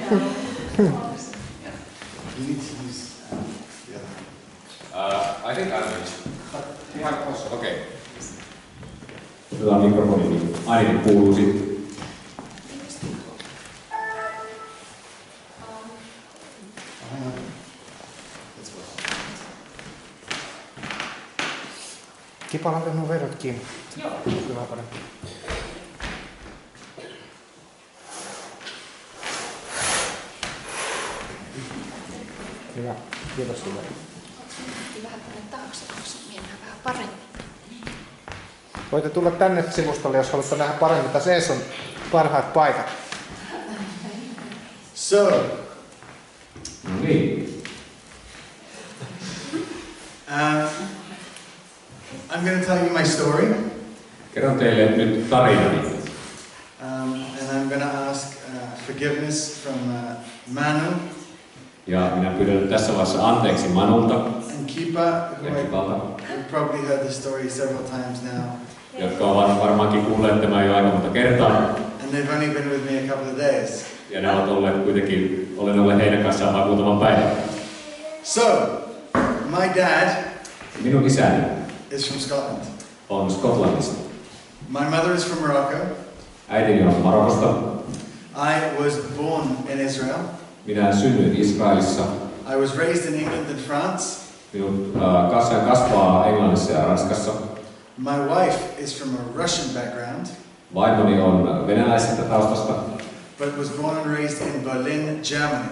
I think I'm ihan tuossa, okei. Otetaan mikrofoni, niin ainakin kuuluu sitten. Kipala on verrat kiinni. Joo. Kyllä parempi. Hyvä. Kiitos sinulle. Vähän tuonne taakse, koska mennään vähän paremmin. Voitte tulla tänne sivustolle, jos haluatte nähdä paremmin. Tässä ees on parhaat paikat. So, Niin. I'm going to tell you my story, Kerron teille nyt tarinani. and I'm going to ask forgiveness from Manu Ja minä pyydän tässä vaiheessa anteeksi Manulta and Kipa, ja Kipalta, you've probably heard the story several times now, jotka ovat varmaankin kuulleet tämän jo aika monta kertaa. and they've only been with me a couple of days. Ja ne ovat olleet kuitenkin, olen ollut heidän kanssaan vain muutaman päivän. So, my dad Minun isäni is from Scotland. on Skotlannista. My mother is from Morocco. Äitini on Marokosta. I was born in Israel. Minä synnyin Israelissa. I was raised in England and France. Minun kasvaa Englannissa ja Ranskassa. My wife is from a Russian background, Vaimoni on venäläisestä taustasta, but was born and raised in Berlin, Germany.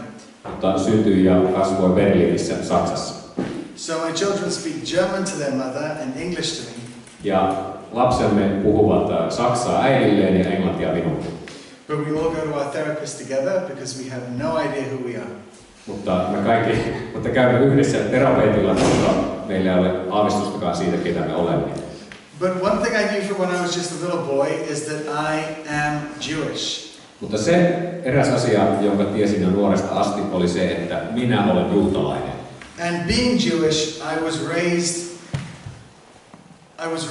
mutta syntyi ja kasvoi Berliinissä, Saksassa. So my children speak German to their mother and English to me. Ja lapsemme puhuvat saksaa äidilleen ja englantia minulle. But we all go to our therapist together because we have no idea who we are. Mutta käymme yhdessä terapeutilla, koska meillä ei ole aavistustakaan siitä, ketä me olemme. But one thing I knew from when I was just a little boy is that I am Jewish. Mutta se eräs asia, jonka tiesin jo nuoresta asti, oli se, että minä olen juutalainen. And being Jewish, I was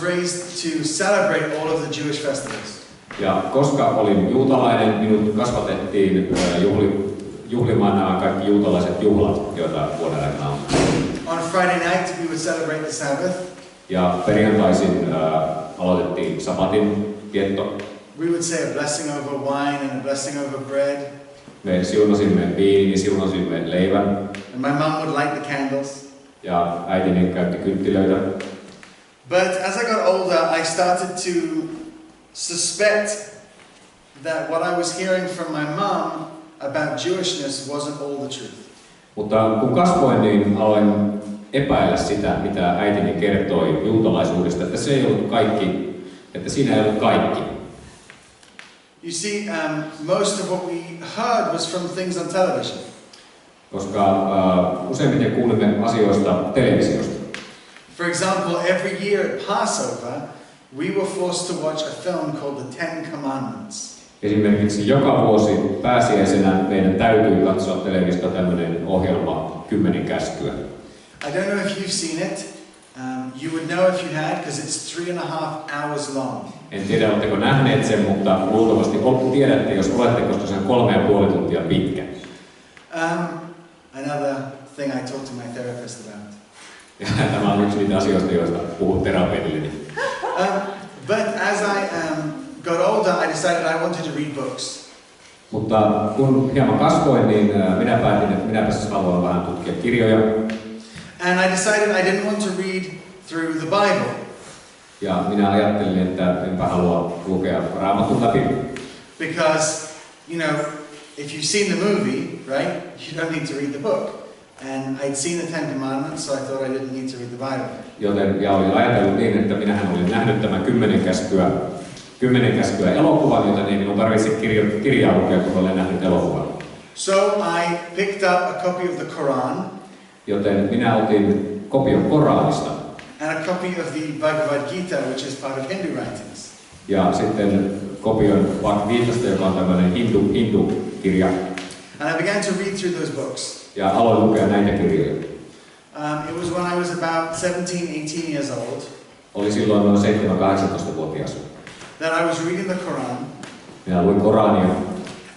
raised to celebrate all of the Jewish festivals. Ja koska olin juutalainen, minut kasvatettiin juhlimaan nämä kaikki juutalaiset juhlat, joita vuoden aikana on. On Friday night, we would celebrate the Sabbath. Ja perjantaisin aloitettiin sabatin vietto. We would say a blessing over wine and a blessing over bread. Me siunasimme viinin ja siunasimme leivän. And my mom would light the candles. Ja äitini käytti kynttilöitä. But as I got older, I started to suspect that what I was hearing from my mom about Jewishness wasn't all the truth. Mutta kun kasvoin, niin aloin epäillä sitä, mitä äitini kertoi juutalaisuudesta, että se ei ollut kaikki, että siinä ei ollut kaikki. You see, most of what we heard was from things on television. Koska useimmiten kuulimme asioista televisiosta. For example, every year at Passover, we were forced to watch a film called The Ten Commandments. Esimerkiksi joka vuosi pääsiäisenä meidän täytyy katsoa televisiosta tämmöinen ohjelma 10 käskyä. I don't know if you've seen it. You would know if you had, because it's 3.5 hours long. En tiedä, oletteko nähneet sen, mutta luultavasti tiedätte, jos olette, koska se on 3,5 tuntia pitkä. Another thing I talked to my therapist about. Ja tämä on yksi niitä asioista, joista puhun terapeutilleni. But as I got older, I decided I wanted to read books. Mutta kun hieman kasvoin, niin minä päätin, että minäpäs haluan vähän tutkia kirjoja. And I decided I didn't want to read through the Bible. Ja minä ajattelin, että enpä halua lukea Raamatun läpi. Because, you know, if you've seen the movie, right, you don't need to read the book. And I'd seen the Ten Commandments, so I thought I didn't need to read the Bible. Ja olin ajatellut niin, että minähän olin nähnyt tämän 10 käskyä elokuvan, joten ei minun tarvitse kirjaa lukea, kun olen nähnyt elokuvan. So I picked up a copy of the Quran. Joten minä otin kopion Koranista. And a copy of the Bhagavad Gita, which is part of Hindu writings. Ja sitten kopion Bhagavad Gitasta, joka on tämmöinen hindu-kirja. And I began to read through those books. Ja aloin lukea näitä kirjoja. It was when I was about 17, 18 years old. Oli silloin noin 7-18-vuotias. That I was reading the Quran. Minä luin Korania.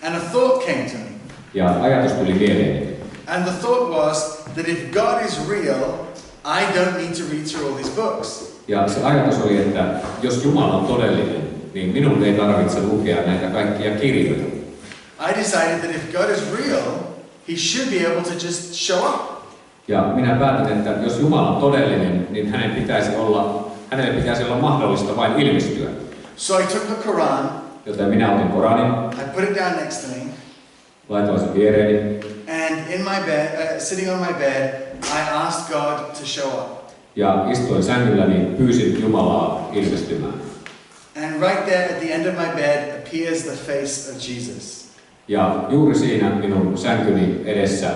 And a thought came to me. Ja ajatus tuli mieleeni. And the thought was that if God is real, I don't need to read through all these books. Ja se ajatus oli, että jos Jumala on todellinen, niin minun ei tarvitse lukea näitä kaikkia kirjoja. I decided that if God is real, he should be able to just show up. Ja minä päätin, että jos Jumala on todellinen, niin hänelle pitäisi olla mahdollista vain ilmestyä. So I took the Quran, Joten minä otin Koranin, I put it down next to me, laitoin sen viereeni and in my bed, sitting on my bed, I asked God to show up. ja istuin sängylläni, pyysin Jumalaa ilmestymään. And right there at the end of my bed appears the face of Jesus. Ja juuri siinä minun sänkyni edessä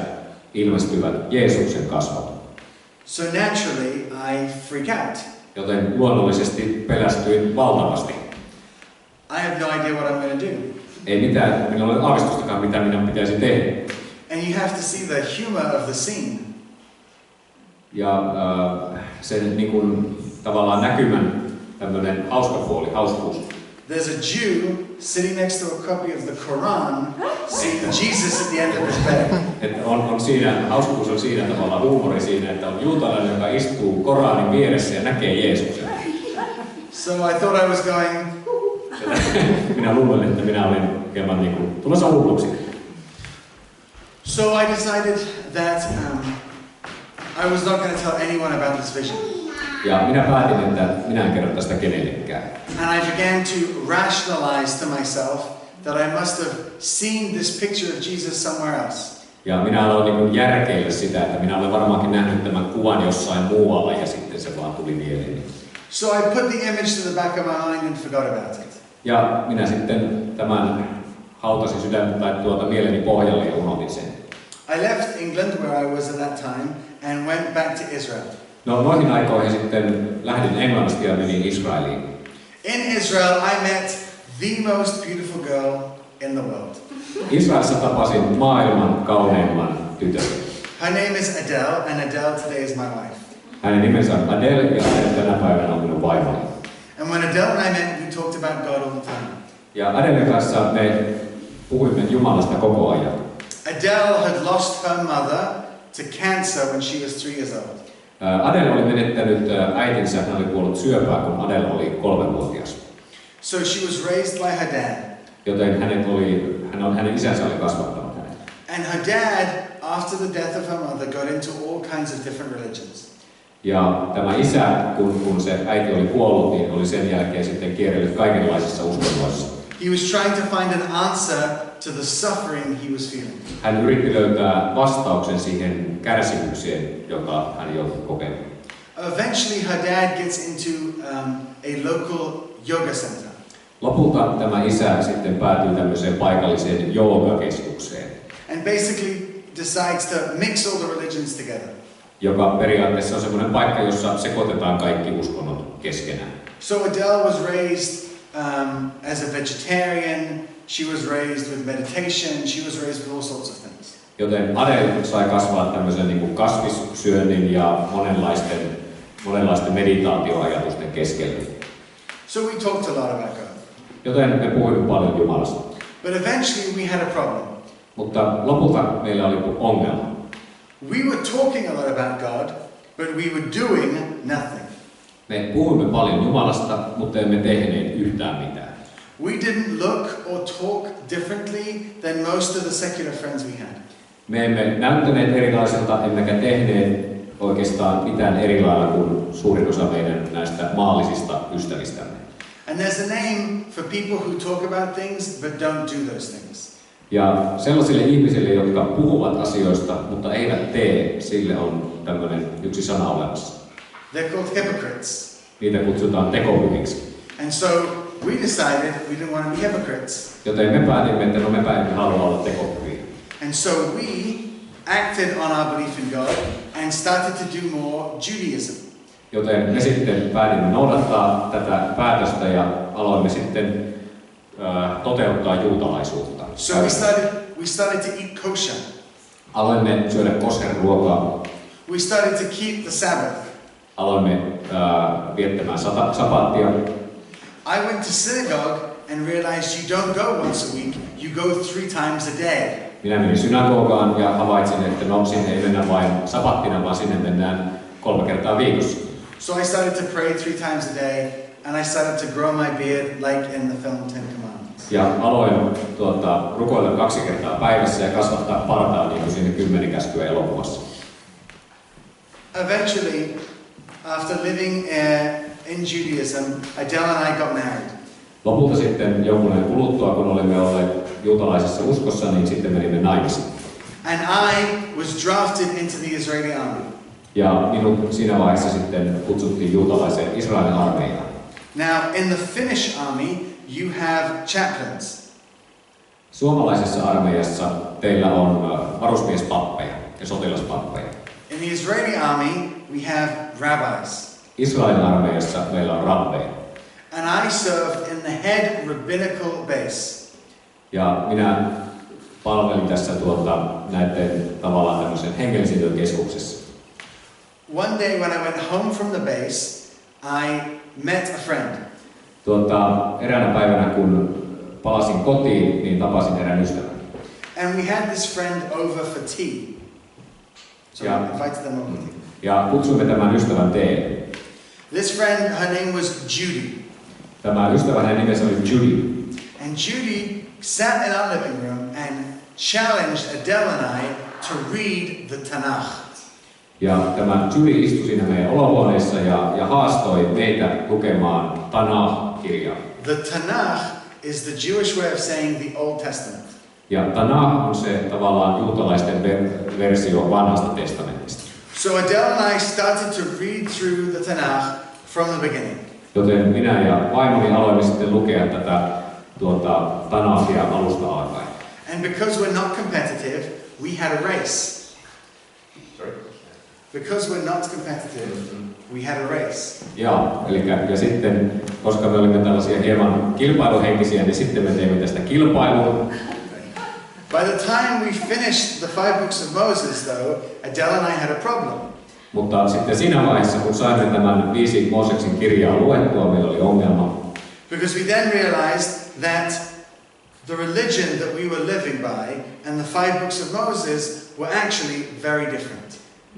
ilmestyvät Jeesuksen kasvot. So naturally, I freak out. Joten luonnollisesti pelästyin valtavasti. I have no idea what I'm going to do. Ei mitään, minulla ole aavistustakaan, mitä minun pitäisi tehdä. And you have to see the humor of the scene. Ja sen niin kuin, tavallaan näkymän tämmöinen hauskuus. There's a Jew sitting next to a copy of the Quran, seeing Jesus at the end of his bed. Että on siinä, hauskuus on siinä tavallaan huumori siinä, että on juutalainen, joka istuu Koranin vieressä ja näkee Jeesuksen. So I thought I was going. Minä luulen, että minä olin hieman niin kuin tulossa hulluksi. So I decided that I was not going to tell anyone about this vision. Ja minä päätin, että minä en kerro tästä kenellekään. And I began to rationalize to myself that I must have seen this picture of Jesus somewhere else. Ja minä aloin niin kuin järkeillä sitä, että minä olen varmaankin nähnyt tämän kuvan jossain muualla ja sitten se vaan tuli mieleeni. So I put the image to the back of my mind and forgot about it. Ja minä sitten tämän hautasin mieleni pohjalle ja unohdin sen. I left England where I was at that time and went back to Israel. No noihin aikoihin sitten lähdin Englannista ja menin Israeliin. In Israel I met the most beautiful girl in the world. Israelissa tapasin maailman kauneimman tytön. Her name is Adele, and Adele today is my wife. Hänen nimensä on Adele ja hänet tänä päivänä on minun vaimoni. And when Adele and I met, we talked about God all the time. Ja Adelen kanssa me puhuimme Jumalasta koko ajan. Adele had lost her mother to cancer when she was 3 years old. Adele oli menettänyt äitinsä, hän oli kuollut syöpään, kun Adele oli 3-vuotias. So she was raised by her dad. Joten hänen isänsä oli kasvattanut hänet. And her dad, after the death of her mother, got into all kinds of different religions. Ja tämä isä, kun se äiti oli kuollut, niin oli sen jälkeen sitten kierrellyt kaikenlaisissa uskonnoissa. He was trying to find an answer to the suffering he was feeling. Hän yritti löytää vastauksen siihen kärsimykseen, joka hän joutui kokemaan. Eventually her dad gets into a local yoga center. Lopulta tämä isä sitten päätyi tämmöiseen paikalliseen joogakeskukseen, And basically decides to mix all the religions together. joka periaatteessa on semmoinen paikka, jossa sekoitetaan kaikki uskonnot keskenään. So Adele was raised as a vegetarian, she was raised with meditation, she was raised with all sorts of things. Joten Adele sai kasvaa tämmöisen niin kuin kasvissyönnin ja monenlaisten meditaatioajatusten keskellä. So we talked a lot about God. Joten me puhuimme paljon Jumalasta. But eventually we had a problem. Mutta lopulta meillä oli ongelma. We were talking a lot about God, but we were doing nothing. Me puhuimme paljon Jumalasta, mutta emme tehneet yhtään mitään. We didn't look or talk differently than most of the secular friends we had. Me emme näyttäneet erilaiselta, emmekä tehneet oikeastaan mitään eri lailla kuin suurin osa meidän näistä maallisista ystävistämme. And there's a name for people who talk about things but don't do those things. Ja sellaisille ihmisille, jotka puhuvat asioista, mutta eivät tee, sille on tämmöinen yksi sana olemassa. They're called hypocrites. Niitä kutsutaan tekopyhiksi. And so we decided we didn't want to be hypocrites. Joten me päätimme, että me emme halua olla tekopyhiä. And so we acted on our belief in God and started to do more Judaism. Joten me sitten päätimme noudattaa tätä päätöstä ja aloimme sitten toteuttaa juutalaisuutta. So we started to eat kosher. Aloimme syödä kosher ruokaa. We started to keep the Sabbath. Aloimme viettämään sapattia. I went to synagogue and realized you don't go once a week, you go 3 times a day. Minä menin synagogaan ja havaitsin, että no sinne ei mennä vain sapattina, vaan sinne mennään 3 kertaa viikossa. So I started to pray 3 times a day, and I started to grow my beard like in the film 10 Commandments. Ja aloin rukoilla 2 kertaa päivässä ja kasvattaa partaa niin kuin siinä 10 käskyä elokuvassa. Eventually, after living in Judaism, Adele and I got married. Lopulta sitten jonkun ajan kuluttua, kun olimme olleet juutalaisessa uskossa, niin sitten menimme naimisiin. And I was drafted into the Israeli army. Ja minut siinä vaiheessa sitten kutsuttiin juutalaiseen Israelin armeijaan. Now, in the Finnish army, you have chaplains. Suomalaisessa armeijassa teillä on varusmiespappeja ja sotilaspappeja. In the Israeli army, we have rabbis. Israelin armeijassa meillä on rabbeja. And I served in the head rabbinical base. Ja minä palvelin tässä näiden tavallaan tämmöisen hengellisen työn keskuksessa. One day when I went home from the base, I met a friend. Eräänä päivänä, kun palasin kotiin, niin tapasin erään ystävän. And we had this friend over for tea. So Yeah. I invited them over. Ja kutsuimme tämän ystävän teen. This friend, her name was Judy. Tämä ystävä, hänen nimensä oli Judy. And Judy sat in our living room and challenged Adele and I to read the Tanakh. Ja tämä Judy istui siinä meidän olohuoneessa ja haastoi meitä lukemaan Tanakh-kirjaa. The Tanakh is the Jewish way of saying the Old Testament. Ja Tanakh on se tavallaan juutalaisten versio vanhasta testamentista. So Adele and I started to read through the Tanakh from the beginning. Joten minä ja vaimoni aloimme sitten lukea tätä Tanakhia alusta alkaen. And because we're not competitive, we had a race. Because we're not competitive, we had a race. Ja sitten, koska me olimme tällaisia hieman kilpailuhenkisiä, niin sitten me teimme tästä kilpailua. By the time we finished the 5 books of Moses, though, Adele and I had a problem. Mutta sitten siinä vaiheessa, kun saimme tämän 5 Mooseksen kirjaa luettua, meillä oli ongelma. Because we then realized that the religion that we were living by and the 5 books of Moses were actually very different.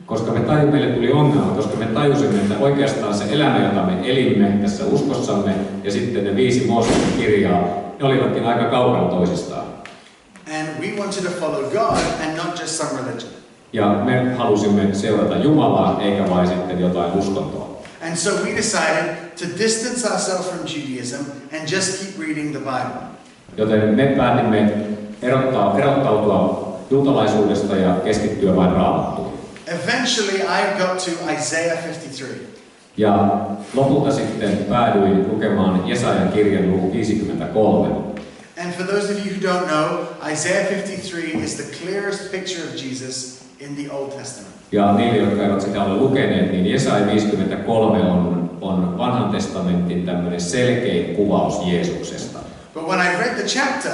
Koska meille tuli ongelma, koska me tajusimme, että oikeastaan se elämä, jota me elimme tässä uskossamme, ja sitten ne 5 Mooseksen kirjaa, ne olivatkin aika kaukana toisistaan. And we wanted to follow God and not just some religion. Ja me halusimme seurata Jumalaa, eikä vain sitten jotain uskontoa. And so we decided to distance ourselves from Judaism and just keep reading the Bible. Joten me päätimme erottautua juutalaisuudesta ja keskittyä vain Raamattuun. Eventually I got to Isaiah 53. Ja lopulta sitten päädyin lukemaan Jesajan kirjan luku 53. And for those of you who don't know, Isaiah 53 is the clearest picture of Jesus in the Old Testament. Ja niille, jotka eivät sitä ole lukeneet, niin Jesaja 53 on vanhan testamentin tämmöinen selkein kuvaus Jeesuksesta. But when I read the chapter,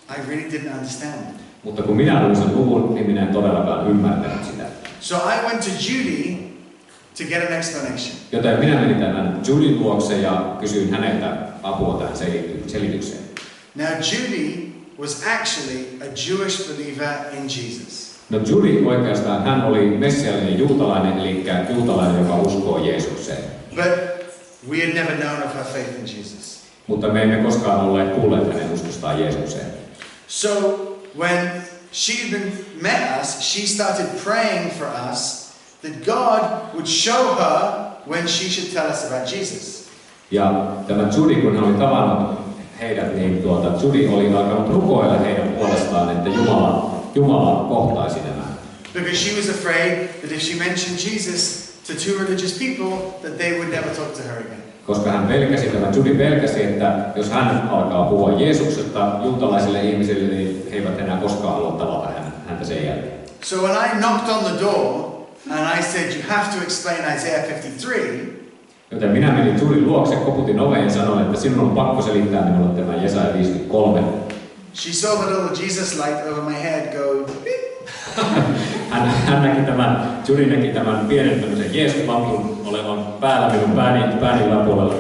I really didn't understand it. Mutta kun minä luin sen luvun, niin minä en todellakaan ymmärtänyt sitä. So I went to Judy to get an explanation. Joten minä menin tämän Judyn luokse ja kysyin häneltä apua tähän selitykseen. Now Judy was actually a Jewish believer in Jesus. No Judy oikeastaan, hän oli messiallinen juutalainen, eli juutalainen, joka uskoo Jeesukseen. But we had never known of her faith in Jesus. Mutta me emme koskaan olleet kuulleet hänen uskostaan Jeesukseen. So when she met us, she started praying for us that God would show her when she should tell us about Jesus. Ja tämä Judy, kun hän oli tavannut heidät, niin Judy oli alkanut rukoilla heidän puolestaan, että Jumala kohtaisi nämä. Because she was afraid that if she mentioned Jesus to 2 religious people, that they would never talk to her again. Koska Judy pelkäsi, että jos hän alkaa puhua Jeesuksesta juutalaisille ihmisille, niin he eivät enää koskaan halua tavata häntä sen jälkeen. So when I knocked on the door and I said, you have to explain Isaiah 53, joten minä menin Judyn luokse, koputin oveen ja sanoin, että sinun on pakko selittää minulle tämä Jesaja 53. she saw the little Jesus light over my head go beep. Hän näki Judy näki tämän pienen tämmöisen Jeesus-lampun olevan päällä minun pääni yläpuolella.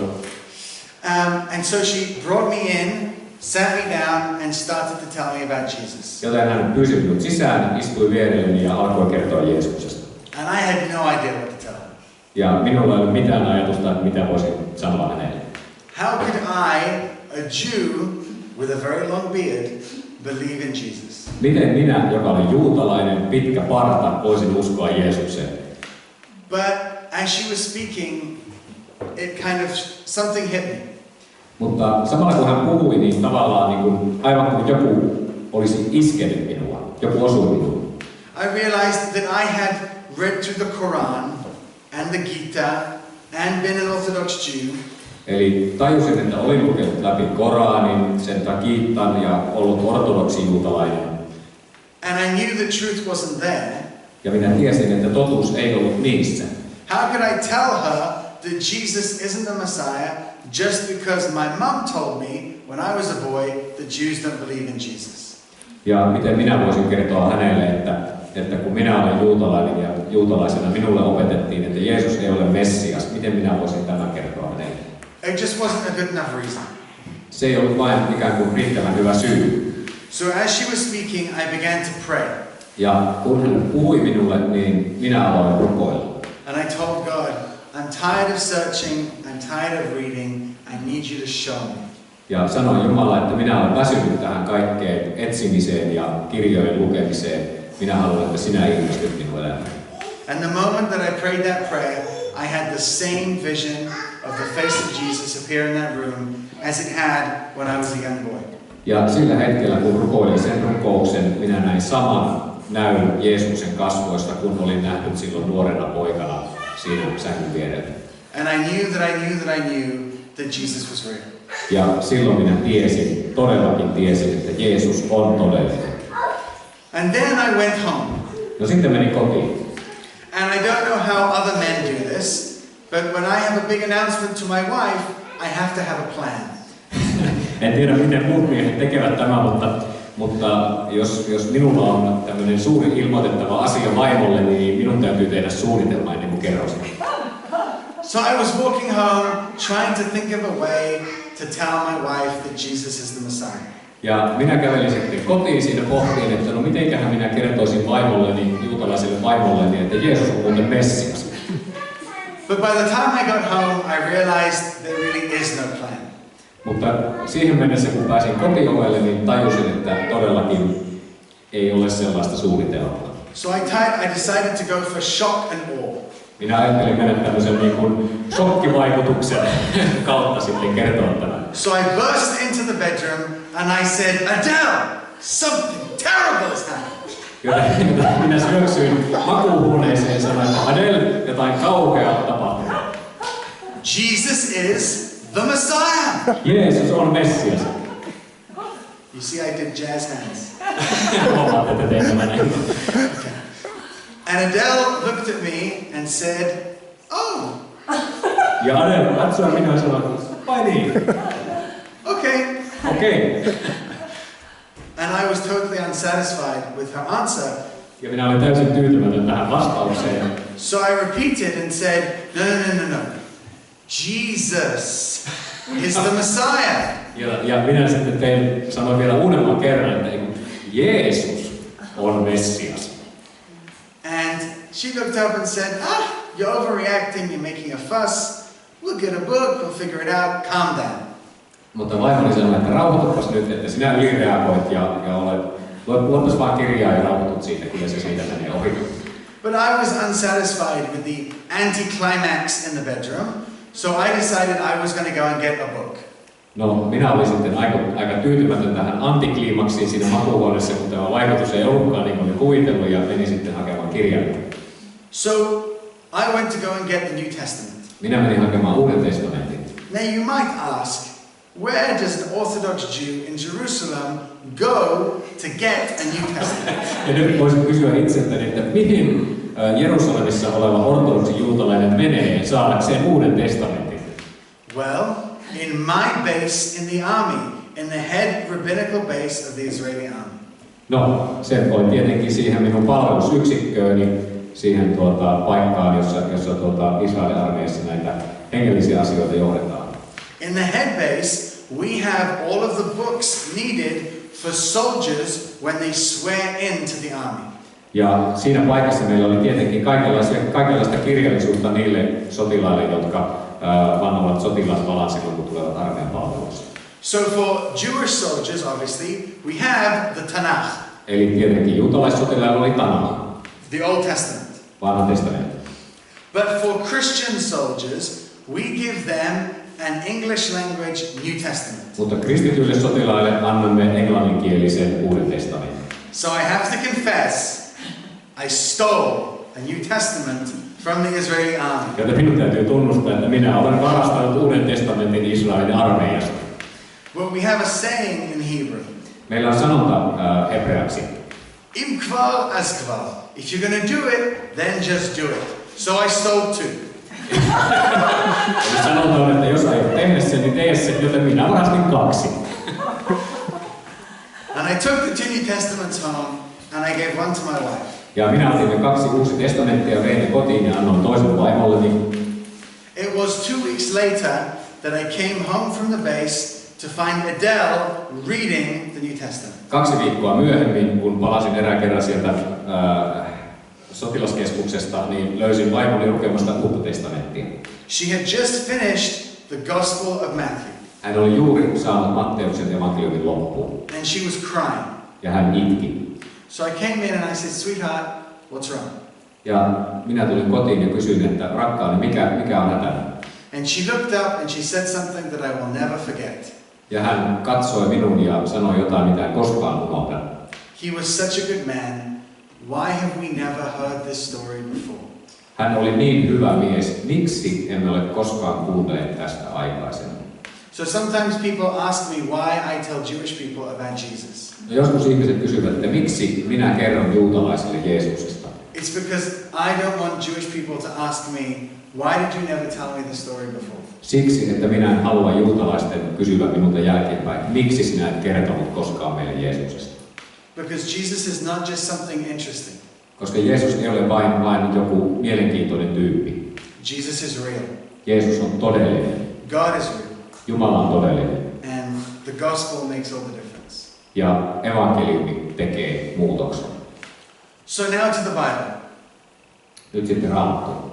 And so she brought me in sat me down and started to tell me about Jesus. Joten hän pyysi minut sisään, istui vierelleni ja alkoi kertoa Jeesuksesta. And I had no idea what to tell him. Ja minulla ei ollut mitään ajatusta, että mitä voisin sanoa hänelle. How could I, a Jew with a very long beard, believe in Jesus? Miten minä, joka olen juutalainen, pitkä parta, voisin uskoa Jeesukseen? But as she was speaking, it kind of, something hit me. Mutta samalla kun hän puhui, niin tavallaan niin kuin, aivan kuin joku olisi iskenyt minua, joku osui minuun. I realized that I had read through the Quran and the Gita and been an Orthodox Jew. Eli tajusin, että olin lukenut läpi Koranin, sen Gitan ja ollut ortodoksi juutalainen. And I knew the truth wasn't there. Ja minä tiesin, että totuus ei ollut niissä. How could I tell her that Jesus isn't the Messiah just because my mom told me when I was a boy that Jews don't believe in Jesus? Ja miten minä voisin kertoa hänelle, että kun minä olen juutalainen ja juutalaisena minulle opetettiin, että Jeesus ei ole Messias, miten minä voisin tämän kertoa hänelle? It just wasn't a good enough reason. Se ei ollut vain ikään kuin riittävän hyvä syy. So as she was speaking, I began to pray. Ja kun hän puhui minulle, niin minä aloin rukoilla. And I told God, I'm tired of searching, I'm tired of reading, I need you to show me. Ja sanoin Jumala, että minä olen väsynyt tähän kaikkeen etsimiseen ja kirjojen lukemiseen. Minä haluan, että sinä ilmestyt minun elämään. And the moment that I prayed that prayer, I had the same vision of the face of Jesus appear in that room as it had when I was a young boy. Ja sillä hetkellä, kun rukoilin sen rukouksen, minä näin saman näyn Jeesuksen kasvoista, kun olin nähnyt silloin nuorena poikana siinä sängyn vierellä. And I knew that Jesus was real. Ja silloin minä tiesin, todellakin tiesin, että Jeesus on todellinen. And then I went home. No sitten menin kotiin. And I don't know how other men do this, but when I have a big announcement to my wife, I have to have a plan. En tiedä, miten muut miehet tekevät tämän, mutta jos minulla on tämmöinen suuri ilmoitettava asia vaimolle, niin minun täytyy tehdä suunnitelma ennen kuin kerron sen. So I was walking home, trying to think of a way to tell my wife that Jesus is the Messiah. Ja minä kävelin sitten kotiin siinä pohtiin, että no mitenköhän minä kertoisin vaimolleni, juutalaiselle vaimolleni, että Jeesus on muuten Messias. But by the time I got home, I realized there really is no plan. Mutta siihen mennessä, kun pääsin kotiovelle, niin tajusin, että todellakin ei ole sellaista suunnitelmaa. So I decided to go for shock and awe. Minä ajattelin mennä tämmöisen niin kuin shokkivaikutuksen kautta sitten kertoa tämän. So I burst into the bedroom and I said, Adele, something terrible has happened. Joten minä syöksyin makuuhuoneeseen ja sanoin, että Adele, jotain kauheaa tapahtuu. Jesus is the Messiah. Jeesus on Messias. You see, I did jazz hands. Huomaatte, että tein tämän näin. Okay. And Adele looked at me and said, oh. Ja Adele katsoi minua ja sanoi, vai niin? Okay. Okei. And I was totally unsatisfied with her answer. Ja minä olin täysin tyytymätön tähän vastaukseen. So I repeated and said, no. Jesus is the Messiah. Ja minä sitten sanoin vielä uudemman kerran, että Jeesus on Messias. And she looked up and said, you're overreacting, you're making a fuss. We'll get a book, we'll figure it out, calm down. Mutta vaimoni sanoi, että rauhoitupas nyt, että sinä ylireagoit ja luottaisi vaan kirjaa ja rauhoitut siitä, kyllä se siitä menee ohi. But I was unsatisfied with the anticlimax in the bedroom, so I decided I was going to go and get a book. No, minä olin sitten aika tyytymätön tähän antikliimaksiin siinä makuuhuoneessa, kun tämä vaikutus ei ollutkaan niin kuin kuvitellut ja menin sitten hakemaan kirjaa. So I went to go and get the New Testament. Minä menin hakemaan Uuden testamentin. Now you might ask, where does an Orthodox Jew in Jerusalem go to get a New Testament? Ja nyt voisin kysyä itseltäni, että mihin Jerusalemissa oleva ortodoksi juutalainen menee saadakseen Uuden testamentin? Well, in my base in the army, in the head rabbinical base of the Israeli army. No, se oli tietenkin siihen minun palvelusyksikkööni, siihen paikkaan, jossa Israelin armeijassa näitä hengellisiä asioita johdetaan. In the head base we have all of the books needed for soldiers when they swear into the army. Ja siinä paikassa meillä oli tietenkin kaikenlaista kirjallisuutta niille sotilaille, jotka vannovat sotilasvalan silloin, kun tulevat armeijan palvelukseen. So for Jewish soldiers, obviously, we have the Tanakh, Eli tietenkin juutalaissotilailla oli Tanakh, the Old Testament. Vanha testamentti. But for Christian soldiers, we give them an English language New Testament. Mutta kristityille sotilaille annamme englanninkielisen Uuden testamentin. So I have to confess, I stole a New Testament from the Israeli army. Joten minun täytyy tunnustaa, että minä olen varastanut Uuden testamentin Israelin armeijasta. Well, we have a saying in Hebrew. Meillä on sanonta hebreaksi. Im kvar as kvar. If you're going to do it, then just do it. So I stole 2. Eli sanotaan, että jos aiot tehdä sen, niin tee sen, joten minä varastin 2. And I took the 2 New Testaments home and I gave one to my wife. Ja minä otin ne 2 Uusi testamenttia ja vein ne kotiin ja annoin toisen vaimolleni. It was 2 weeks later that I came home from the base to find Adele reading the New Testament. 2 viikkoa myöhemmin, kun palasin erään sieltä sotilaskeskuksesta, niin löysin vaimoni lukemasta Uutta testamenttia. She had just finished the Gospel of Matthew. Hän oli juuri saanut Matteuksen evankeliumin loppuun. And she was crying. Ja hän itki. So I came in and I said, sweetheart, what's wrong? Ja minä tulin kotiin ja kysyin, että rakkaani, mikä on hätänä? And she looked up and she said something that I will never forget. Ja hän katsoi minun ja sanoi jotain, mitä en koskaan unohda. He was such a good man. Why have we never heard this story before? Hän oli niin hyvä mies. Miksi emme ole koskaan kuulleet tästä aikaisemmin? So sometimes people ask me why I tell Jewish people about Jesus. No joskus ihmiset kysyvät, että miksi minä kerron juutalaisille Jeesuksesta? It's because I don't want Jewish people to ask me, why did you never tell me the story before? Siksi, että minä en halua juutalaisten kysyvän minulta jälkeenpäin, miksi sinä et kertonut koskaan meille Jeesuksesta? Because Jesus is not just something interesting. Koska Jeesus ei ole vain joku mielenkiintoinen tyyppi. Jesus is real. Jeesus on todellinen. God is real. Jumala on todellinen. And the gospel makes all the difference. Ja evankeliumi tekee muutoksen. So now to the Bible. Nyt sitten Raamattu.